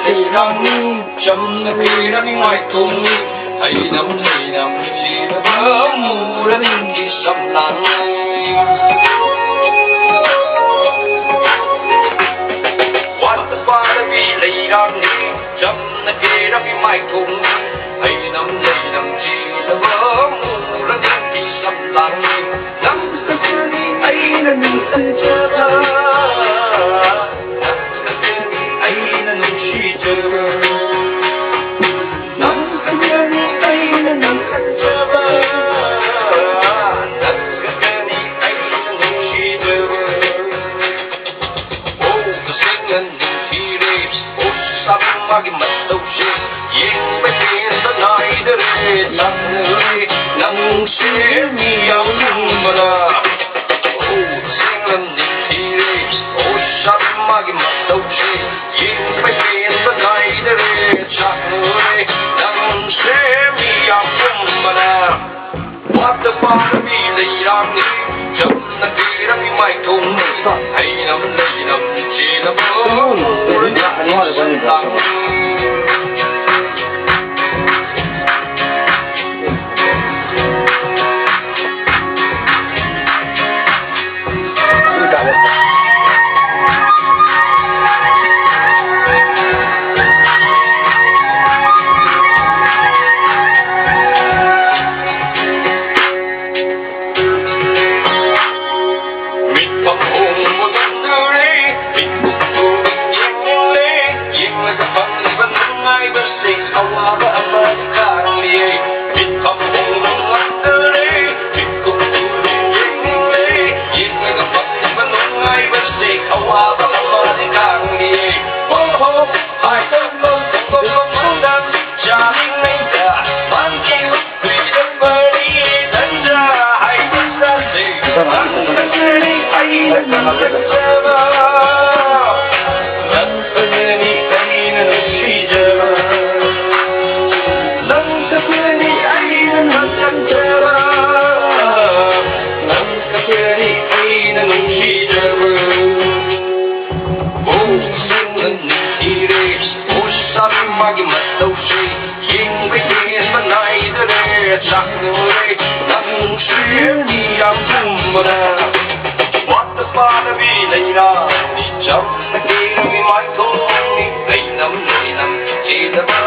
lì răng chấm là khi đã đi ngoài cùng hay nằm chỉ là bớ mù đã đi đi sầm lặng what the fuck đã bị lì răng chấm là khi đã đi ngoài cùng hay nằm chỉ là bớ mù đã đi đi sầm lặng nằm cái chân ấy là mình thân chưa ta nắng sẽ mi áo mà là sinh lần đi ôi sắp mà cái mặt đầu chi yên phải tiền tất này để chắc người nắng sẽ mi áo mà là what the fuck bị lấy làm đi chấm là đi ra bị mai thùng hay nằm chỉ là bơ mù đã sẵn sàng chắc người nắng sẽ đi áo mà what the fuck đã bị lấy ra đi chấm là khi nó bị mãi không đi lấy nắm chỉ là